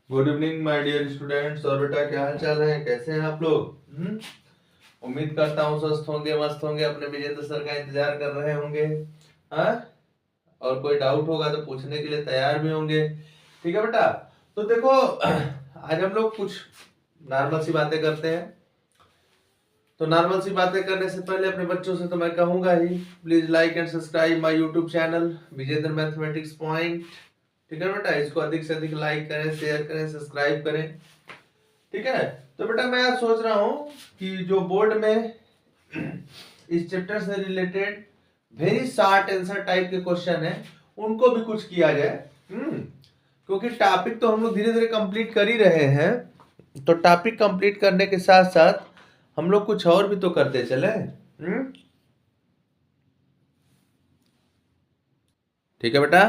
Good evening my dear students. और बेटा क्या हाल चाल है, कैसे हैं आप लोग? उम्मीद करता हूँ स्वस्थ होंगे, मस्त होंगे, अपने विजेंद्र सर का इंतजार कर रहे होंगे। हाँ, और कोई डाउट होगा तो पूछने के लिए तैयार भी होंगे। ठीक है बेटा। तो देखो आज हम लोग कुछ नॉर्मल सी बातें करते हैं। तो नॉर्मल सी बातें करने से पहले अपने बच्चों से तो मैं कहूंगा ही, please like and subscribe my YouTube channel Vijendra mathematics point. ठीक है बेटा, इसको अधिक से अधिक लाइक करें, शेयर करें, सब्सक्राइब करें। ठीक है। तो बेटा मैं आज सोच रहा हूं कि जो बोर्ड में इस चैप्टर से related very short answer type के क्वेश्चन है उनको भी कुछ किया जाए। क्योंकि टॉपिक तो हम लोग धीरे धीरे कंप्लीट कर ही रहे हैं, तो टॉपिक कंप्लीट करने के साथ साथ हम लोग कुछ और भी तो करते चले। ठीक है बेटा।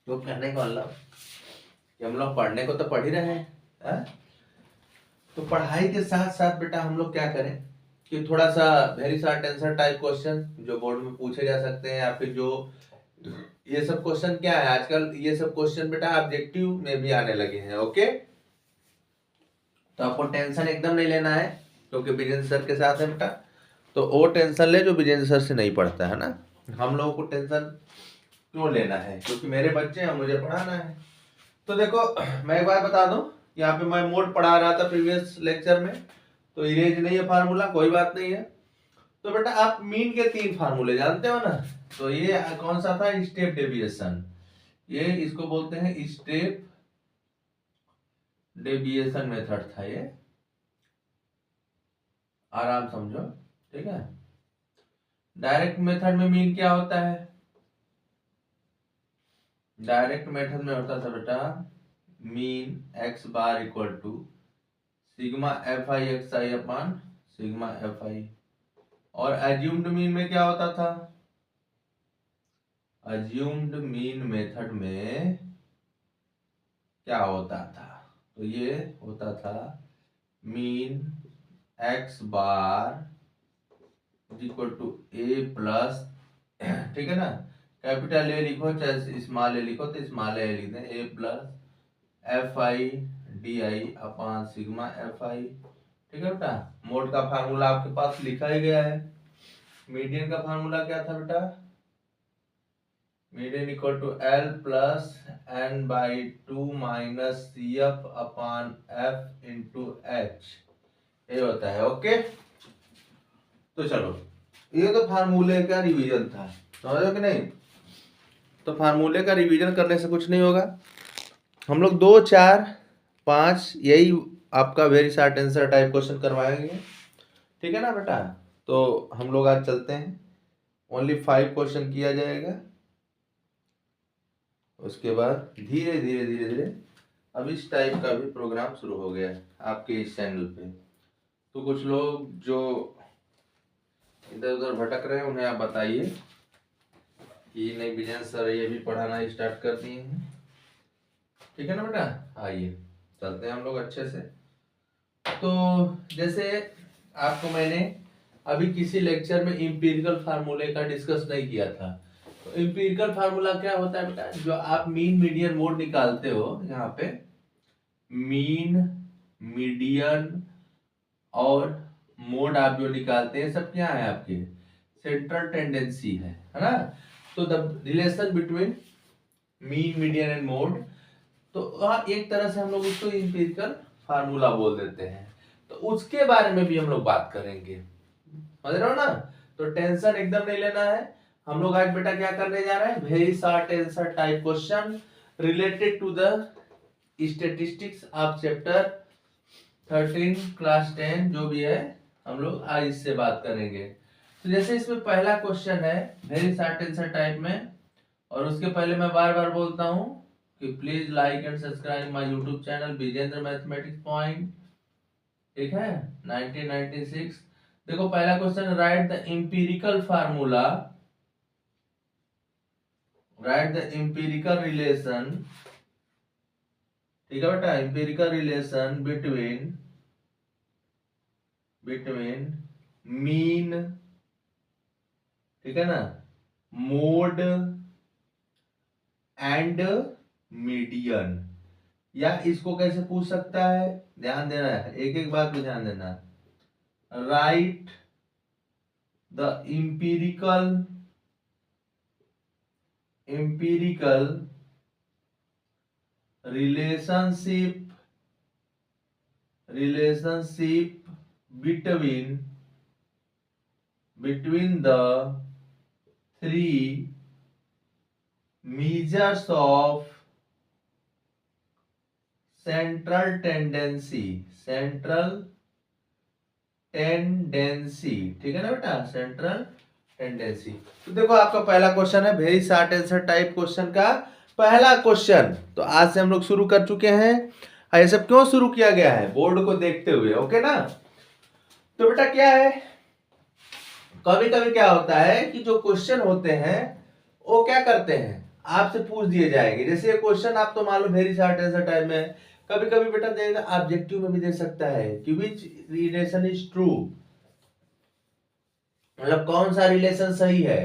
तो कहने का मतलब कि हम लोग पढ़ने को तो पढ़ ही रहे हैं, हाँ? तो पढ़ाई के साथ साथ बेटा हम लोग क्या करें कि थोड़ा सा very short answer type question जो बोर्ड में पूछे जा सकते हैं, या फिर जो ये सब क्वेश्चन क्या है आजकल, ये सब क्वेश्चन बेटा ऑब्जेक्टिव में भी आने लगे हैं। ओके, तो आपको टेंशन एकदम नहीं लेना है क्योंकि विजेंद्र सर के साथ है बेटा। तो वो टेंशन ले जो विजेंद्र सर से नहीं पढ़ता है ना। हम लोगों को टेंशन क्यों लेना है, क्योंकि मेरे बच्चे हैं, मुझे पढ़ाना है। तो देखो मैं एक बार बता दूं, यहाँ पे मैं मोड पढ़ा रहा था प्रीवियस लेक्चर में, तो इरेज नहीं है फार्मूला, कोई बात नहीं है। तो बेटा आप मीन के 3 फार्मूले जानते हो ना। तो ये कौन सा था, स्टेप डेविएशन। ये इसको बोलते हैं स्टेप डेविएशन मेथड था ये, आराम समझो। ठीक है। डायरेक्ट मेथड में मीन क्या होता है, डायरेक्ट मेथड में होता था बेटा mean X bar equal to sigma F I X I upon sigma F I. और एज्यूम्ड मीन में क्या होता था, एज्यूम्ड मीन मेथड में क्या होता था, तो ये होता था mean X bar equal to A plus, ठीक है ना, कैपिटल ए लिखो चाहे स्मॉल ए लिखो, तो स्मॉल ए लिख दें, A plus F I D I upon sigma F I. ठीक है बेटा। मोड का फार्मूला आपके पास लिखा ही गया है। मीडियन का फार्मूला क्या था बेटा, median equal to L plus N by 2 minus C F upon F into H, ये होता है। ओके, तो चलो ये तो फार्मूले का रिवीजन था, समझो कि नहीं। तो फार्मूले का रिवीजन करने से कुछ नहीं होगा, हम लोग 2 4 5 यही आपका very short answer type question करवाएंगे। ठीक है ना बेटा। तो हम लोग आज चलते हैं, ओनली 5 क्वेश्चन किया जाएगा, उसके बाद धीरे धीरे धीरे धीरे अब इस टाइप का भी प्रोग्राम शुरू हो गया है आपके इस चैनल पे। तो कुछ लोग जो इधर उधर भटक रहे हैं उन्हें आप बताइए कि नहीं विजय सर ये भी पढ़ाना स्टार्ट कर दिए हैं। ठीक है ना बेटा, आइए चलते हैं हम लोग अच्छे से। तो जैसे आपको मैंने अभी किसी लेक्चर में इंपीरिकल फार्मूले का डिस्कस नहीं किया था। तो इंपीरिकल फार्मूला क्या होता है बेटा, जो आप मीन मीडियन मोड निकालते हो, यहाँ पे मीन मीडियन और मोड आप जो निकालते हैं सब क्या है आपके, सेंट्रल टेंडेंसी है ना। तो the relation between mean median and mode, तो एक तरह से हम लोग उसको इंपीरिकल फार्मूला बोल देते हैं। तो उसके बारे में भी हम लोग बात करेंगे, समझ रहे हो ना। तो टेंशन एकदम नहीं लेना है। हम लोग आज बेटा क्या करने जा रहे हैं, very short answer type question related to the statistics of chapter 13 class 10 जो भी है, हम लोग आज इससे बात करेंगे। तो जैसे इसमें पहला क्वेश्चन है वेरी शॉर्ट आंसर टाइप में, और उसके पहले मैं बार बार बोलता हूं कि please like and subscribe my YouTube channel Vijendra mathematics point. ठीक है, 1996। देखो पहला question, write the empirical formula, write the empirical relation. ठीक है बेटा, इंपीरिकल रिलेशन बिटवीन मीन, ठीक है ना, मोड एंड मीडियन। या इसको कैसे पूछ सकता है, ध्यान देना है, एक एक बात पे ध्यान देना। Right the empirical relationship between the three measures of central tendency, ठीक है ना बेटा, सेंट्रल टेंडेंसी। तो देखो आपका पहला क्वेश्चन है very short answer type question का पहला क्वेश्चन। तो आज से हम लोग शुरू कर चुके हैं। ये सब क्यों शुरू किया गया है, बोर्ड को देखते हुए, ओके ना। तो बेटा क्या है, कभी कभी क्या होता है कि जो क्वेश्चन होते हैं वो क्या करते हैं, आपसे पूछ दिए जाएंगे। जैसे ये क्वेश्चन आप तो मान लो वेरी शॉर्ट आंसर टाइप में है, कभी कभी बेटा देगा ऑब्जेक्टिव में भी दे सकता है कि विच रिलेशन इज ट्रू, मतलब कौन सा रिलेशन सही है,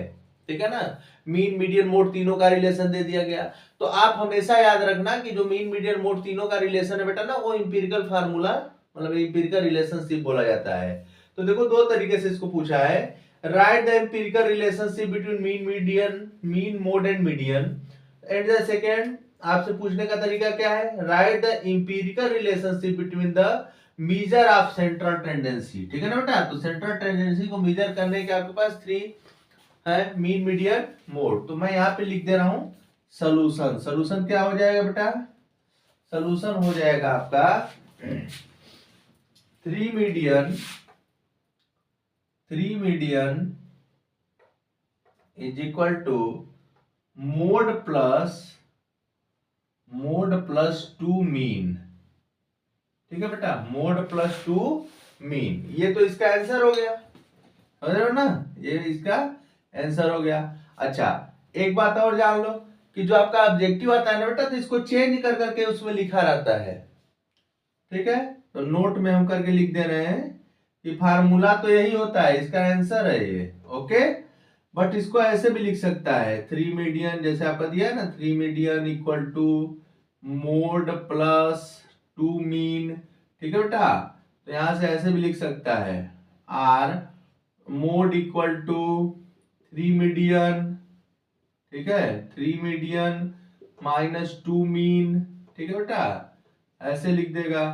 ठीक है ना। मीन मीडियन मोड तीनों का रिलेशन दे दिया गया। तो आप हमेशा याद रखना कि जो मीन मीडियन मोड तीनों का रिलेशन है बेटा ना, वो इंपिरिकल फार्मूला मतलब इंपिरिकल रिलेशनशिप बोला जाता है। तो देखो दो तरीके से इसको पूछा है, write the empirical relationship between mean mode and median. And the second आपसे पूछने का तरीका क्या है, write the empirical relationship between the measure of central tendency, ठीक है ना बेटा। तो सेंट्रल टेंडेंसी को मेजर करने के आपके पास थ्री है, मीन मीडियन मोड। तो मैं यहाँ पे लिख दे रहा हूं सोल्यूशन। सोल्यूशन क्या हो जाएगा बेटा, सोल्यूशन हो जाएगा आपका three median is equal to mode plus two mean, ठीक है बेटा, मोड प्लस टू मीन। ये तो इसका आंसर हो गया, समझ रहे हो ना, ये इसका आंसर हो गया। अच्छा एक बात और जान लो कि जो आपका ऑब्जेक्टिव आता है ना बेटा, तो इसको चेंज कर करके उसमें लिखा रहता है, ठीक है। तो नोट में हम करके लिख दे रहे हैं कि फार्मूला तो यही होता है, इसका आंसर है ये, ओके। बट इसको ऐसे भी लिख सकता है, थ्री मीडियन जैसे आपका दिया है ना, three median equal to mode plus two mean, ठीक है बेटा। तो यहां से ऐसे भी लिख सकता है, or mode equal to three median, ठीक है, three median minus two mean, ठीक है बेटा, ऐसे लिख देगा।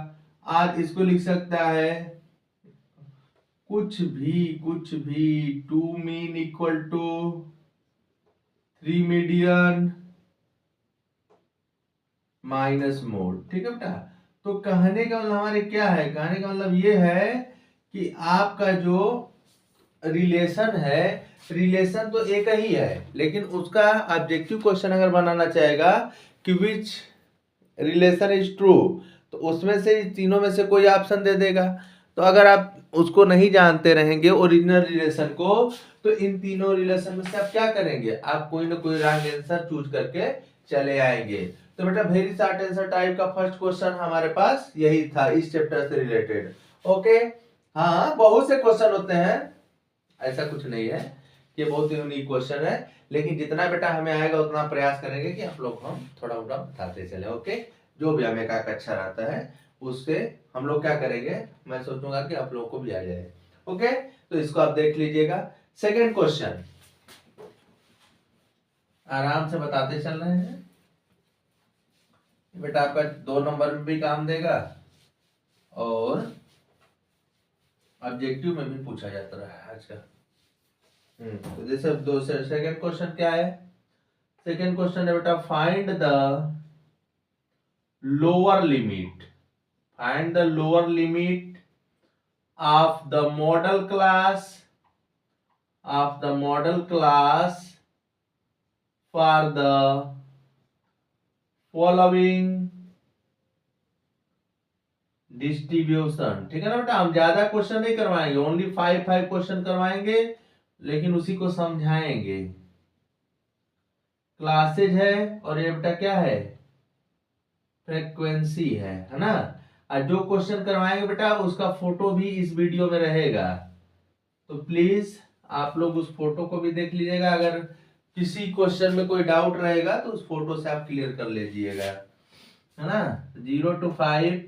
आज इसको लिख सकता है कुछ भी two mean equal to three median minus mode, ठीक है बेटा। तो कहने का मतलब हमारे क्या है, कहने का मतलब ये है कि आपका जो रिलेशन है, रिलेशन तो एक ही है, लेकिन उसका ऑब्जेक्टिव क्वेश्चन अगर बनाना चाहेगा कि विच रिलेशन इज ट्रू, तो उसमें से तीनों में से कोई ऑप्शन दे देगा। तो अगर आप उसको नहीं जानते रहेंगे ओरिजिनल रिलेशन को, तो इन तीनों रिलेशन में से आप क्या करेंगे, आप कोई ना कोई रॉन्ग आंसर चूज करके चले आएंगे। तो बेटा वेरी शॉर्ट आंसर टाइप का फर्स्ट क्वेश्चन हमारे पास यही था इस चैप्टर से रिलेटेड, ओके। हाँ बहुत से क्वेश्चन होते हैं, ऐसा कुछ नहीं है, ये बहुत यूनिक क्वेश्चन है, लेकिन जितना बेटा हमें आएगा उतना प्रयास करेंगे कि आप लोग हम थोड़ा थोड़ा बताते चले, ओके। जो भी हमें का अच्छा रहता है उससे हम लोग क्या करेंगे, मैं सोचूंगा कि आप लोगों को भी आ जाए, ओके। तो इसको आप देख लीजिएगा। सेकेंड क्वेश्चन आराम से बताते चल रहे हैं बेटा, आपका 2 नंबर में भी काम देगा और ऑब्जेक्टिव में भी पूछा जाता रहा है आज का। तो जैसे दो सेकंड क्वेश्चन क्या है, सेकंड क्वेश्चन है बेटा find the lower limit, find the lower limit of the modal class for the following distribution, ठीक है ना बेटा। हम ज्यादा क्वेश्चन नहीं करवाएंगे, ओनली 5 क्वेश्चन करवाएंगे, लेकिन उसी को समझाएंगे। क्लासेज है और ये बेटा क्या है, फ्रीक्वेंसी है ना। और जो क्वेश्चन करवाएंगे बेटा उसका फोटो भी इस वीडियो में रहेगा, तो प्लीज आप लोग उस फोटो को भी देख लीजिएगा। अगर किसी क्वेश्चन में कोई डाउट रहेगा तो उस फोटो से आप क्लियर कर लीजिएगा, है ना। 0 to 5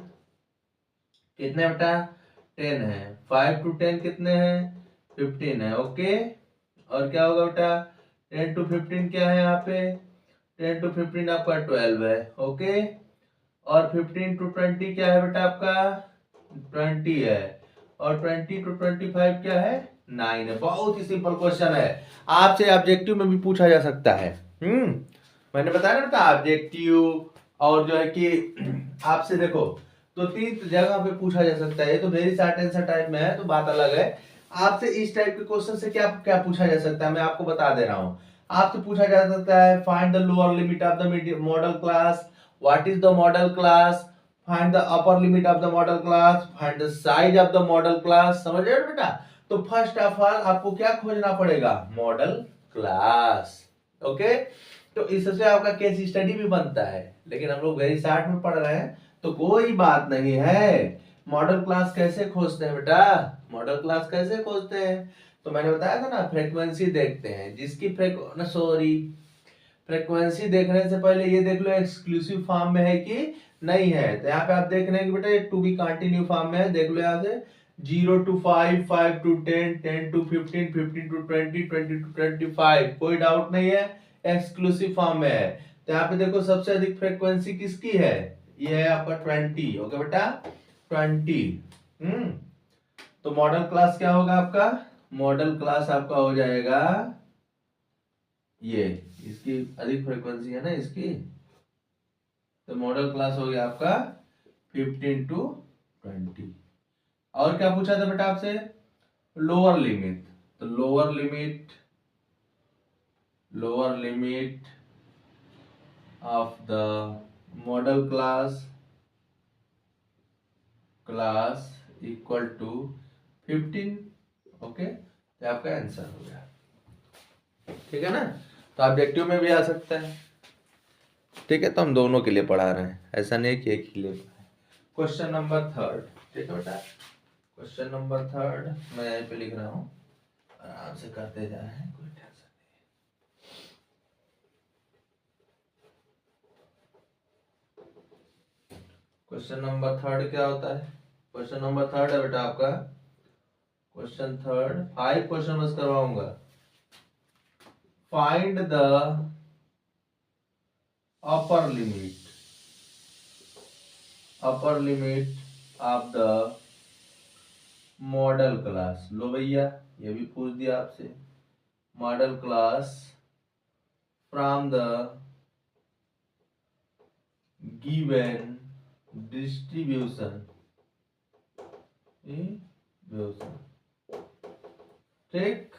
कितने बेटा 10 है, 5 to 10 कितने हैं 15 है। ओके, और क्या होगा बेटा 10 to 15 क्या है यहाँ पे 10 to 15 आपका 12 है। ओके, और 15 to 20 क्या है बेटा आपका 20 है, और 20 to 25 क्या है 9 है। बहुत ही सिंपल क्वेश्चन है, आपसे ऑब्जेक्टिव में भी पूछा जा सकता है। मैंने बताया ना बेटा ऑब्जेक्टिव और जो है कि आपसे देखो तो 3 जगह पे पूछा जा सकता है। ये तो वेरी शॉर्ट आंसर टाइप में है तो बात अलग है। आपसे इस टाइप के क्वेश्चन से क्या क्या पूछा जा सकता है मैं आपको बता दे रहा हूँ। आपसे पूछा जा सकता है find the lower limit of the modal class, what is the modal class, find the upper limit of the modal class, find the size of the modal class. समझ रहे हो बेटा। तो फर्स्ट ऑफ ऑल आपको क्या खोजना पड़ेगा model class. Okay, तो इससे आपका केस स्टडी भी बनता है, लेकिन हम लोग वेरी शॉर्ट में पढ़ रहे हैं तो कोई बात नहीं है। मॉडल क्लास कैसे खोजते हैं बेटा, मॉडल क्लास कैसे खोजते हैं तो मैंने बताया था ना फ्रीक्वेंसी देखते हैं, जिसकी फ्रीक्वेंसी देखने से पहले ये देख लो एक्सक्लूसिव फॉर्म में है कि नहीं है। तो यहाँ पे आप देख रहे हैं कि बेटा टू बी कंटिन्यू फॉर्म में है। देख लो यहाँ से 0 to 5, 5 to 10, 10 to 15, 15 to 20, 20 to 25, कोई डाउट नहीं है एक्सक्लूसिव फॉर्म में है। तो यहाँ पे देखो सबसे अधिक फ्रीक्वेंसी किसकी है, ये है आपका 20। ओके बेटा 20। तो मॉडल क्लास क्या होगा आपका, मॉडल क्लास आपका हो जाएगा ये, इसकी अधिक फ्रीक्वेंसी है ना इसकी, तो मॉडल क्लास हो गया आपका 15 to 20। और क्या पूछा था बेटा आपसे लोअर लिमिट, तो lower limit of the modal class equal to 15। Okay, तो आपका आंसर हो गया। ठीक है ना, तो ऑब्जेक्टिव में भी आ सकता है। ठीक है, तो हम दोनों के लिए पढ़ा रहे हैं, ऐसा नहीं कि एक ही लिए। क्वेश्चन नंबर 3, ठीक है बेटा, क्वेश्चन नंबर 3 मैं यहीं पे लिख रहा हूँ, आराम से करते जा रहे हैं, कोई टेंशन नहीं। क्वेश्चन नंबर 3 क्या होता है, क्वेश्चन नंबर 3 है बेटा आपका, क्वेश्चन 3 5 क्वेश्चन बस करवाऊंगा। Find the upper limit of the modal class. लो भैया ये भी पूछ दिया आपसे, modal class from the given distribution ठीक,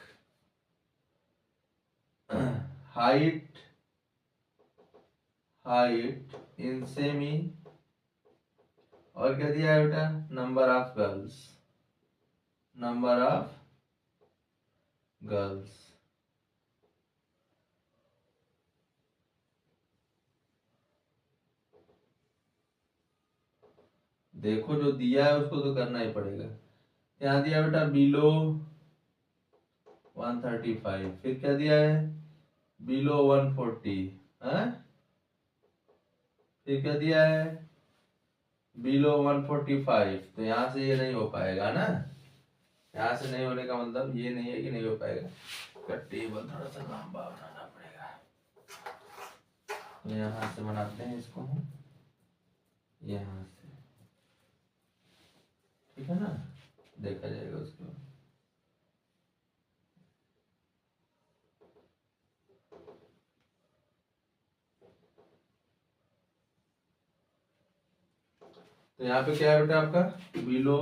हाइट इन सेमी, और क्या दिया है बेटा नंबर ऑफ गर्ल्स। देखो जो दिया है उसको तो करना ही पड़ेगा। यहाँ दिया बेटा बिलो 135, फिर क्या दिया है बिलो 140 है, फिर क्या दिया है बिलो 145। तो यहाँ से ये नहीं हो पाएगा ना, यहाँ से नहीं होने का मतलब ये नहीं है कि नहीं हो पाएगा, टेबल थोड़ा सा लंबा बनाना पड़ेगा। तो यहाँ से बनाते हैं इसको हम, यहाँ से, ठीक है ना, देखा जाएगा उसको। तो यहाँ पे क्या है बेटा आपका बिलो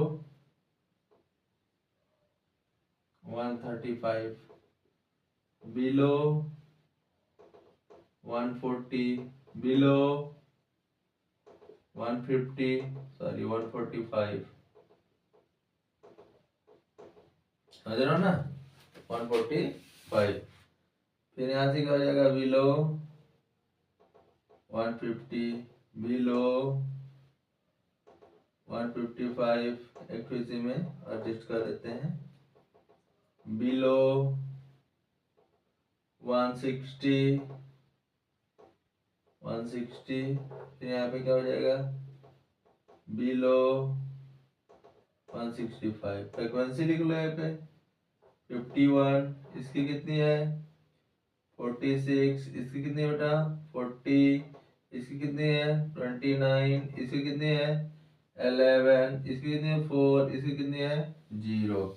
135, बिलो 140, बिलो 150, सॉरी 145, समझ रहे हो ना 145। फिर यहाँ से क्या हो जाएगा बिलो 150, बिलो 155, एक तो इसी में एडजस्ट कर देते हैं, बिलो 160, 160, फिर यहाँ पे क्या हो जाएगा बिलो 165। फ्रीक्वेंसी लिख लो यहाँ पे 51, इसकी कितनी है 46, इसकी कितनी है बेटा 40, इसकी कितनी है 29, इसकी कितनी है 11, इसकी कितनी है 4, इसकी कितनी है 0।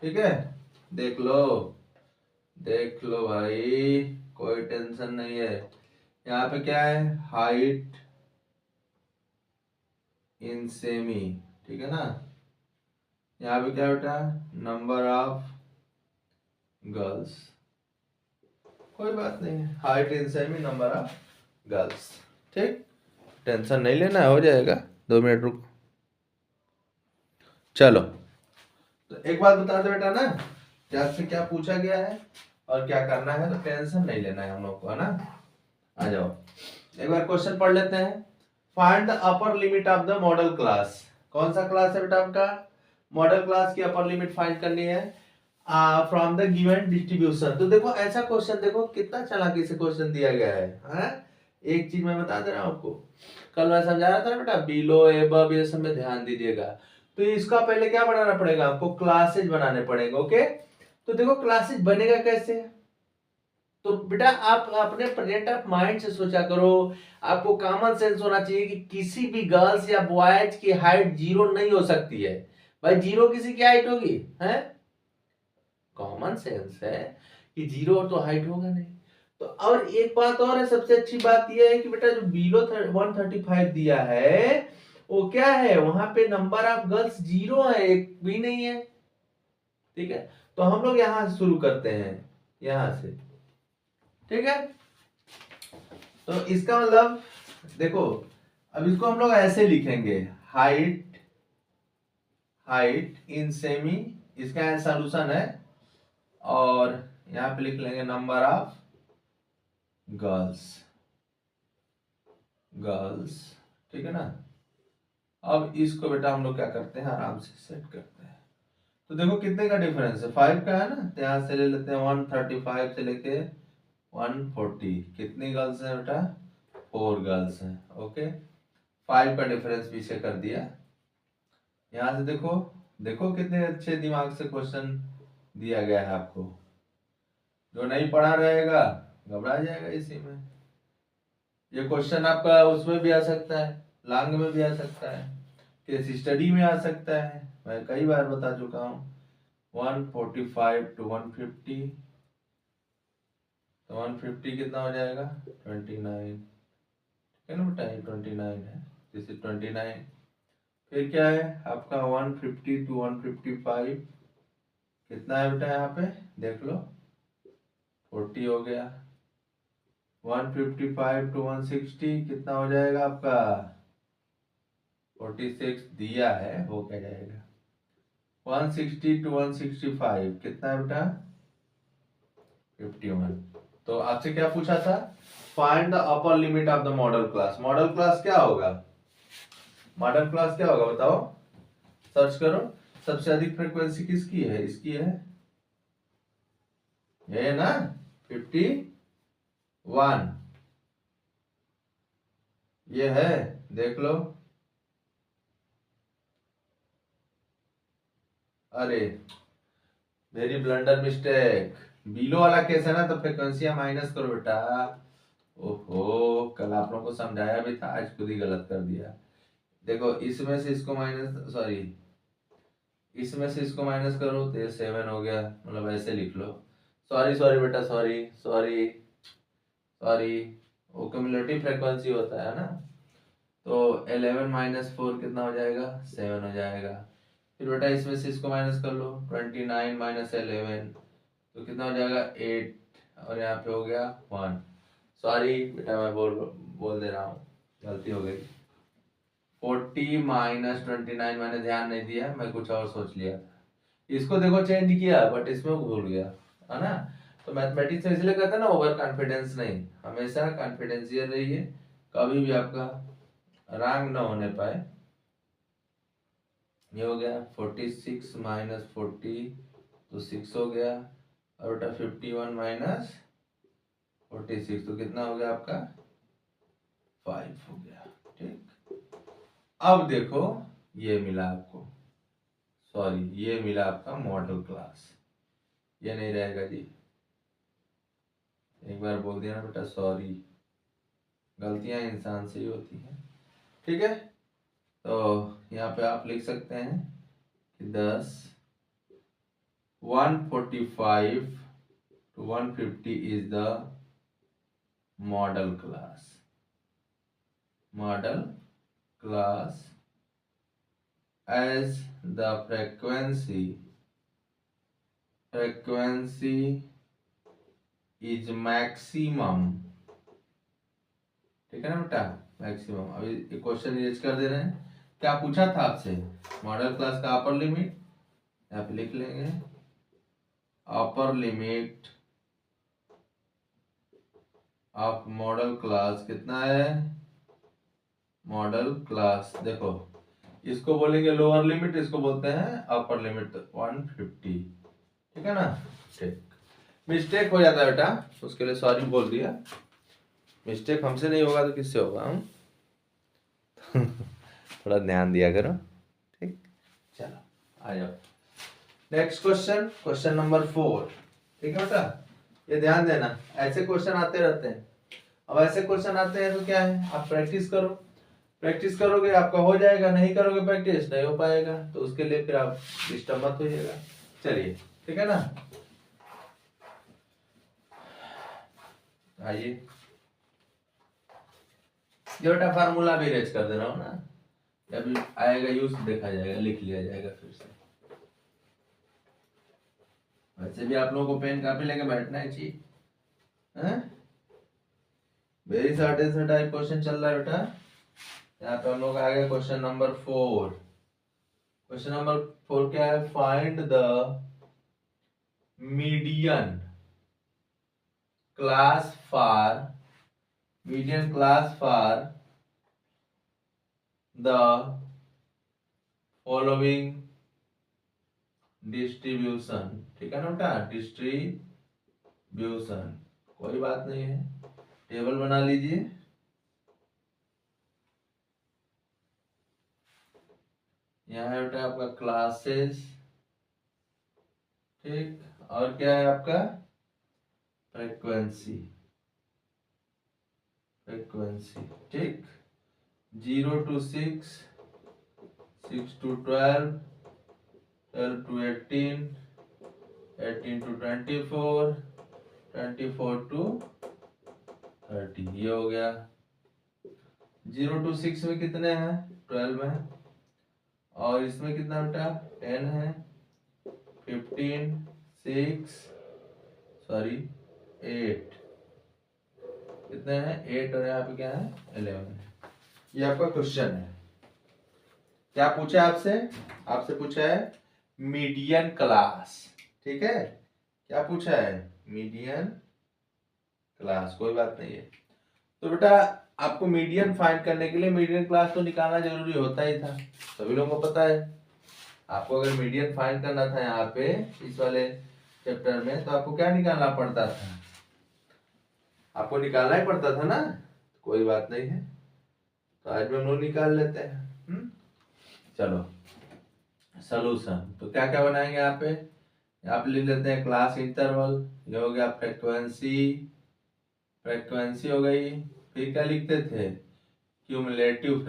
ठीक है, देख लो भाई, कोई टेंशन नहीं है। यहाँ पे क्या है हाइट इन सेमी, ठीक है ना। यहाँ पे क्या बेटा नंबर ऑफ गर्ल्स, कोई बात नहीं, height in semi number of girls, ठीक, टेंशन नहीं लेना, हो जाएगा। 2 मिनट रुको। चलो, तो एक बात बता दो बेटा ना, क्या से क्या पूछा गया है और क्या करना है, तो टेंशन नहीं लेना है हम लोग को, है ना। आ जाओ एक बार क्वेश्चन पढ़ लेते हैं। Find the upper limit of the modal class. कौन सा क्लास है बेटा आपका, मॉडल क्लास की अपर लिमिट फाइंड करनी है फ्रॉम द गिवन डिस्ट्रीब्यूशन। तो देखो ऐसा क्वेश्चन, देखो कितना चालाकी से क्वेश्चन दिया गया है? एक चीज मैं बता दे रहा हूं आपको, कल मैं समझा रहा था बेटा बिलो एबव ये सब में ध्यान दीजिएगा। तो इसका पहले क्या बनाना पड़ेगा आपको, क्लासेज बनाने पड़ेंगे। ओके, तो देखो क्लासेज बनेगा कैसे, तो बेटा आप अपने प्रेजेंट ऑफ माइंड से सोचा करो। आपको कॉमन सेंस होना चाहिए कि किसी भी गर्ल्स या बॉयज की हाइट 0 नहीं हो सकती है। भाई 0 किसी की हाइट होगी है, कॉमन सेंस है कि 0 तो हाइट होगा नहीं। तो और एक बात और है, सबसे अच्छी बात यह है कि बेटा जो बिलो 135 दिया है वो क्या है, वहां पे नंबर ऑफ गर्ल्स 0 है, एक भी नहीं है। ठीक है, तो हम लोग यहां से शुरू करते हैं, यहां से। ठीक है, तो इसका मतलब देखो, अब इसको हम लोग ऐसे लिखेंगे, हाइट इन सेमी, इसका सॉल्यूशन है, और यहां पे लिख लेंगे नंबर ऑफ गर्ल्स। ठीक है ना। अब इसको बेटा हम लोग क्या करते हैं, आराम से सेट करते हैं। तो देखो कितने का डिफरेंस है, 5 का है ना, तो यहां से ले लेते हैं 135 से लेके 140। कितनी गर्ल्स हैं बेटा, 4 गर्ल्स हैं। ओके, 5 का डिफरेंस पीछे कर दिया। यहां से देखो, देखो कितने अच्छे दिमाग से क्वेश्चन दिया गया है आपको। जो नहीं पढ़ा रहेगा घबरा जाएगा इसी में। ये क्वेश्चन आपका उसमें भी आ सकता है, लॉन्ग में भी आ सकता है, केस स्टडी में आ सकता है, मैं कई बार बता चुका हूँ। 145 to 150, तो 150 कितना हो जाएगा 29, है ना बेटा, 29 है, दिस इज 29। फिर क्या है आपका 150 to 155, कितना है बेटा यहाँ पे देख लो, 40 हो गया। 155 to 160 कितना हो जाएगा आपका 46 दिया है, हो क्या जाएगा। 160 to 165 कितना है बेटा 51। तो आपसे क्या पूछा था, find the upper limit of the modal class. Model class क्या होगा, मॉडल क्लास क्या होगा बताओ, सर्च करो। सबसे अधिक फ्रीक्वेंसी किसकी है, इसकी है, ये ना 51, ये है, देख लो। अरे वेरी ब्लंडर मिस्टेक, बिलो वाला केस है ना, तो फ्रीक्वेंसियां माइनस करो बेटा। ओहो, कल आप लोगों को समझाया भी था, आज खुद ही गलत कर दिया। देखो इसमें से इसको माइनस, सॉरी इसमें से इसको माइनस करो तो ये 7 हो गया, मतलब ऐसे लिख लो। सॉरी बेटा, सॉरी वो क्यूमुलेटिव फ्रीक्वेंसी होता है ना। तो 11 माइनस 4 कितना हो जाएगा 7 हो जाएगा। फिर बेटा इसमें से इसको माइनस कर लो, 29 माइनस 11 तो कितना हो जाएगा 8, और यहाँ पे हो गया 1। सॉरी बेटा, मैं बोल दे रहा हूँ, गलती हो गई। 40 माइनस 29 मैंने ध्यान नहीं दिया, मैं कुछ और सोच लिया था। इसको देखो चेंज किया, बट इसमें भूल गया, है ना। तो मैथमेटिक्स में इसलिए कहते हैं ना ओवर कॉन्फिडेंस नहीं, हमेशा कॉन्फिडेंशियल रहिए, कभी भी आपका रॉन्ग ना होने पाए। ये हो गया 46 माइनस 40 तो 6 हो गया, और बेटा 51 माइनस 46 तो कितना हो गया आपका 5 हो गया। ठीक, अब देखो ये मिला आपको, सॉरी ये मिला आपका मॉडल क्लास, ये नहीं रहेगा जी, एक बार बोल दिया ना बेटा सॉरी, गलतियां इंसान से ही होती हैं। ठीक है, तो यहाँ पे आप लिख सकते हैं कि 10 145 to 150 is the model class, model class as the frequency is maximum। ठीक है ना बेटा, मैक्सिमम। अभी क्वेश्चन यूज कर दे रहे हैं, क्या पूछा था आपसे, मॉडल क्लास का अपर लिमिट, यहाँ पे लिख लेंगे अपर लिमिट ऑफ मॉडल क्लास कितना है, मॉडल क्लास देखो इसको बोलेंगे लोअर लिमिट, इसको बोलते हैं अपर लिमिट 150। ठीक है ना, ठीक, मिस्टेक हो जाता है बेटा, उसके लिए सॉरी बोल दिया, मिस्टेक हमसे नहीं होगा तो किससे होगा हम थोड़ा ध्यान दिया करो। ठीक, चलो आ जाओ नेक्स्ट क्वेश्चन, क्वेश्चन नंबर 4। ठीक है बेटा, ये ध्यान देना, ऐसे क्वेश्चन आते रहते हैं। अब ऐसे क्वेश्चन आते हैं तो क्या है, आप प्रैक्टिस करो, प्रैक्टिस करोगे आपका हो जाएगा, नहीं करोगे प्रैक्टिस नहीं हो पाएगा, तो उसके लिए फिर आप डिस्टर्ब मत होइएगा। चलिए ठीक है ना, आइए जो बेटा फार्मूला भी रेज कर दे रहा हूँ ना, जब आएगा यूज देखा जाएगा, लिख लिया जाएगा फिर से। वैसे भी आप लोगों को पेन कापी लेके बैठना है चाहिए, वेरी सर्टेन से टाइप क्वेश्चन चल रहा है बेटा। यहाँ पे हम लोग आ गए क्वेश्चन नंबर 4। क्वेश्चन नंबर 4 क्या है, find the median class for the following distribution. ठीक है ना बेटा, डिस्ट्रीब्यूशन, कोई बात नहीं है, टेबल बना लीजिए। यहाँ है बेटा आपका क्लासेस, ठीक, और क्या है आपका फ्रीक्वेंसी, ठीक, 0 to 6, 6 to 12, 12 to 18, 18 to 24, 24 to 30, ये हो गया। 0 to 6 में कितने हैं, 12 है, और इसमें कितना बेटा 10 है, 15, 6, सॉरी 8, कितने हैं 8, और यहाँ पे क्या है 11। ये आपका क्वेश्चन है, क्या पूछा है आपसे, आपसे पूछा है मीडियन क्लास। ठीक है, क्या पूछा है, मीडियन क्लास, कोई बात नहीं है। तो बेटा आपको मीडियन फाइंड करने के लिए मीडियन क्लास तो निकालना जरूरी होता ही था, सभी लोगों को पता है। आपको अगर मीडियन फाइंड करना था यहाँ पे इस वाले चैप्टर में, तो आपको क्या निकालना पड़ता था, आपको निकालना ही पड़ता था ना, कोई बात नहीं है, तो आज हम लोग निकाल लेते हैं। चलो सॉल्यूशन, तो क्या क्या बनाएंगे यहाँ पे, यहाँ पे लिख लेते हैं क्लास इंटरवल, ये हो गया फ्रीक्वेंसी हो गई, फिर क्या लिखते थे, क्यूमुलेटिव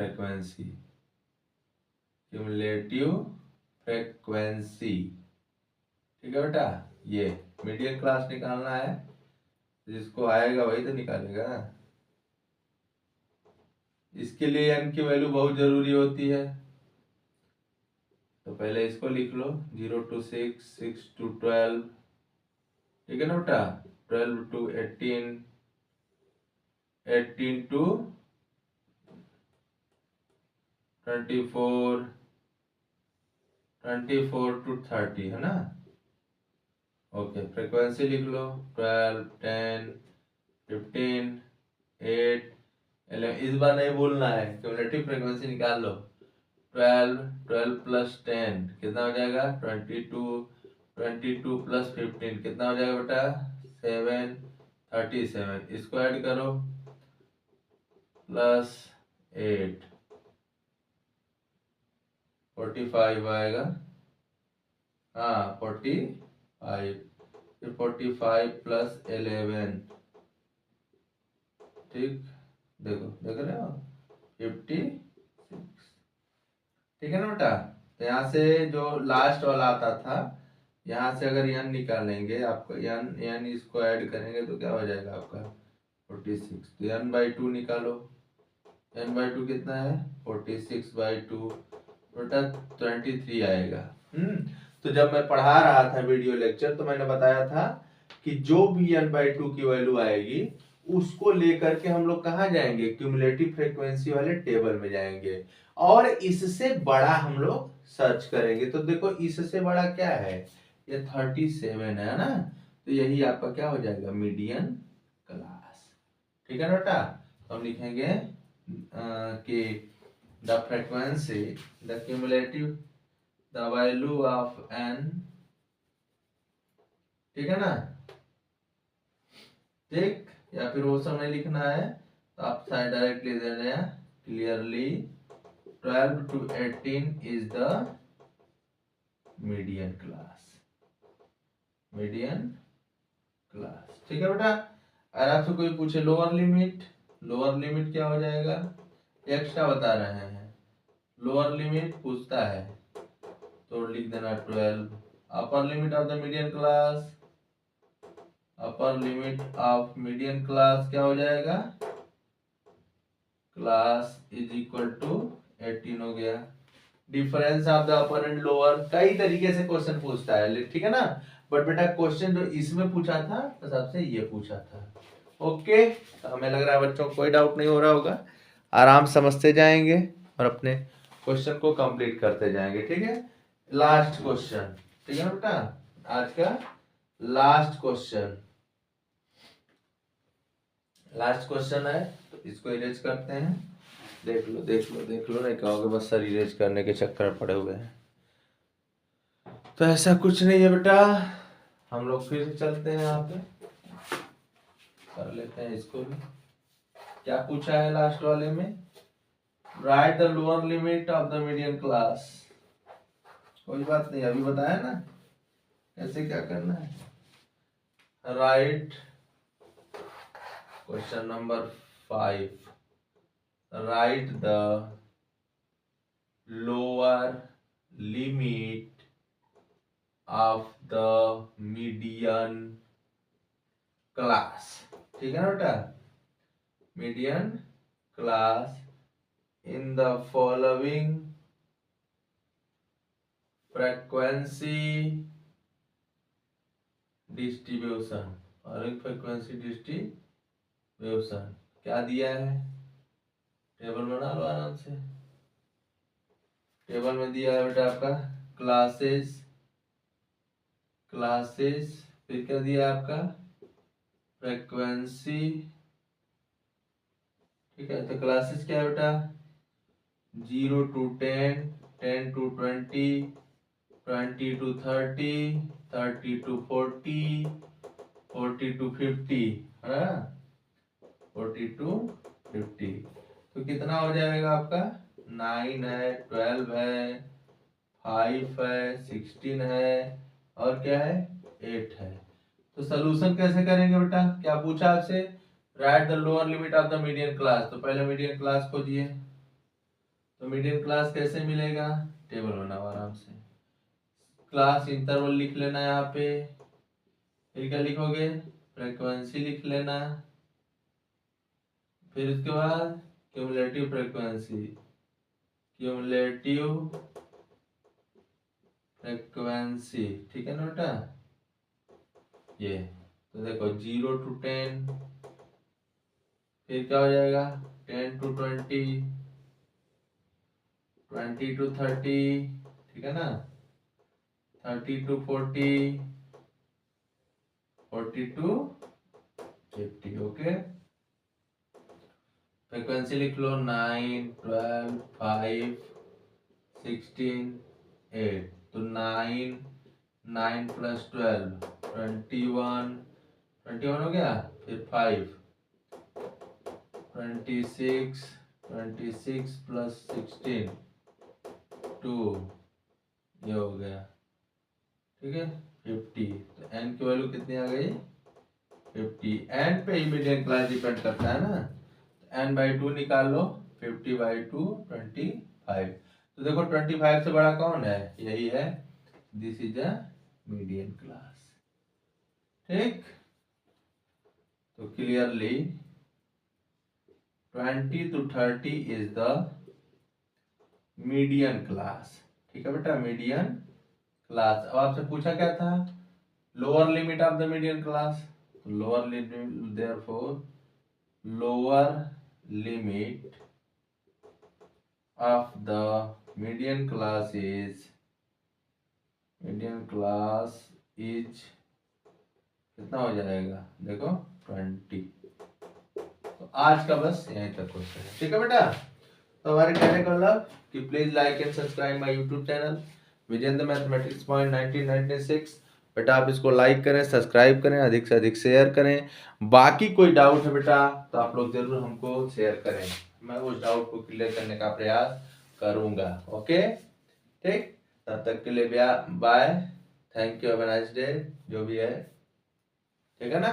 फ्रीक्वेंसी, ठीक है बेटा। ये मीडियन क्लास निकालना है, जिसको आएगा वही तो निकालेगा, इसके लिए n की वैल्यू बहुत जरूरी होती है, तो पहले इसको लिख लो, 0 to 6, 6 to 12, ठीक है ना बेटा, 12 to 18, 18 to 24, 24 to 30, है ना। ओके, फ्रीक्वेंसी लिख लो, 12, 10, 15, 8, 11, इस बार नहीं भूलना है, क्यूमुलेटिव फ्रीक्वेंसी निकाल लो, 12 प्लस 10 कितना हो जाएगा 22, 22 प्लस 15 कितना हो जाएगा बेटा 7, 37, इसको ऐड करो, प्लस 8 45 आएगा। हाँ 45, फिर 45 प्लस 11, ठीक, देखो देख रहे हो 56, ठीक है ना बेटा। तो यहाँ से जो लास्ट वाला आता था, यहाँ से अगर n निकालेंगे आपको, n इसको ऐड करेंगे तो क्या हो जाएगा आपका 46। तो n/2 निकालो, n/2 कितना है 46/2, बेटा 23 आएगा। तो जब मैं पढ़ा रहा था वीडियो लेक्चर तो मैंने बताया था कि जो भी n/2 की वैल्यू आएगी उसको लेकर के हम लोग कहाँ जाएंगे, क्यूमुलेटिव फ्रीक्वेंसी वाले टेबल में जाएंगे और इससे बड़ा हम लोग सर्च करेंगे। तो देखो इससे बड़ा क्या है, ये 37 है ना, तो यही आपका क्या हो जाएगा मीडियन क्लास, ठीक है ना बेटा। तो हम लिखेंगे कि the frequency, the cumulative, the value of n, ठीक है ना, ठीक। या फिर वो समय लिखना है तो आप साइड डायरेक्ट ले दे रहे हैं, clearly 12 to 18 is the median class, median class, ठीक है बेटा। अगर आपसे कोई पूछे लोअर लिमिट, लोअर लिमिट क्या हो जाएगा, एक्स्ट्रा बता रहे हैं, लोअर लिमिट पूछता है तो लिख देना 12। अपर limit of the median class, upper limit of median class क्या हो जाएगा, क्लास इज इक्वल टू 18 हो गया। Difference of the upper and lower, कई तरीके से क्वेश्चन पूछता है, ठीक है ना, बट बेटा क्वेश्चन जो इसमें पूछा था तो सबसे ये पूछा था। ओके, तो हमें लग रहा है बच्चों को कोई डाउट नहीं हो रहा होगा, आराम समझते जाएंगे और अपने क्वेश्चन को कंप्लीट करते जाएंगे, ठीक है। लास्ट क्वेश्चन, ठीक है बेटा, आज का लास्ट क्वेश्चन, लास्ट क्वेश्चन है तो इसको इरेज करते हैं। देख लो देख लो देख लो, नहीं कहोगे बस सर इरेज करने के चक्कर में पड़े हुए हैं, तो ऐसा कुछ नहीं है बेटा। हम लोग फिर से चलते हैं, यहाँ पे कर लेते हैं इसको भी। क्या पूछा है लास्ट वाले में, right the lower limit of the median class. कोई बात नहीं, अभी बताया ना कैसे क्या करना है। Right, question number 5, right the lower limit of the median class, ठीक है ना बेटा, median class in the following frequency distribution, following frequency distribution क्या दिया है, टेबल बना लो आराम से। टेबल में दिया है बेटा आपका क्लासेस, क्लासेस, फिर क्या दिया है आपका फ्रीक्वेंसी, ठीक है। तो क्लासेस क्या है बेटा, 0 to 10, 10 to 20, 20 to 30, 30 to 40, 40 to 50, है ना, 40 to 50। तो कितना हो जाएगा आपका, 9 है, 12 है, 5 है, 16 है और क्या है 8 है। तो सोल्यूशन कैसे करेंगे बेटा, क्या पूछा आपसे, right the lower limit of the median class, तो पहले मीडियन क्लास खोजिए। तो मीडियन क्लास कैसे मिलेगा, टेबल बनाओ आराम से, क्लास इंटरवल लिख लेना यहाँ पे, फिर क्या लिखोगे फ्रीक्वेंसी लिख लेना, फिर उसके बाद क्यूमुलेटिव फ्रीक्वेंसी, क्यूमुलेटिव फ्रीक्वेंसी, ठीक है ना बेटा। ये तो देखो 0 to 10, फिर क्या हो जाएगा 10 to 20, 20 to 30, ठीक है ना, 30 to 40, 40 to 50, ओके। फ्रीक्वेंसी लिख लो 9, 12, 5, 16, 8, तो 9, 9 plus 12, 21, 21 हो गया, फिर 5, 26 26 प्लस 16 2 ये हो गया, ठीक है 50। तो n की वैल्यू कितनी आ गई 50। n पे ही मीडियन क्लास डिपेंड करता है ना, n बाई 2 निकाल लो, 50 बाई 2 25। तो देखो 25 से बड़ा कौन है, यही है, this is a median class, ठीक। तो clearly 20 to 30 is the median class, ठीक है बेटा, मीडियन क्लास। अब आपसे पूछा क्या था, lower limit of the median class, lower limit, therefore lower limit of the median class is कितना हो जाएगा, देखो 20। तो आज का बस यहीं तक क्वेश्चन है, ठीक है बेटा। तो हमारे कहने का मतलब कि please like and subscribe my YouTube channel Vijendra mathematics point 1996। बेटा आप इसको लाइक करें, सब्सक्राइब करें, अधिक से अधिक शेयर करें। बाकी कोई डाउट है बेटा तो आप लोग जरूर हमको शेयर करें, मैं उस डाउट को क्लियर करने का प्रयास करूंगा, ओके, ठीक। तब तक के लिए bye, thank you, have a nice day, जो भी है, ठीक है ना।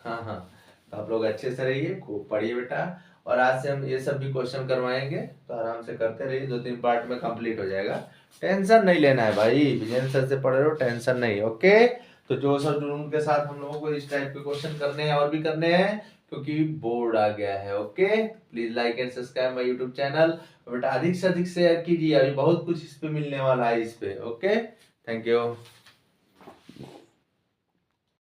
हाँ हाँ, तो आप लोग अच्छे से रहिए, खूब पढ़िए बेटा, और आज से हम ये सब भी क्वेश्चन करवाएंगे, तो आराम से करते रहिए, 2-3 पार्ट में कंप्लीट हो जाएगा। टेंशन नहीं लेना है भाई, विजय सर से पढ़ रहे हो, टेंशन नहीं, ओके। तो जो सर जुनून के साथ हम लोगों को इस टाइप के क्वेश्चन करने हैं और भी करने हैं, क्योंकि बोर्ड आ गया है, okay. Please like and subscribe my YouTube channel, बेटा अधिक से अधिक शेयर कीजिए, अभी बहुत कुछ इस पे मिलने वाला है, इस पे, ओके। Thank you.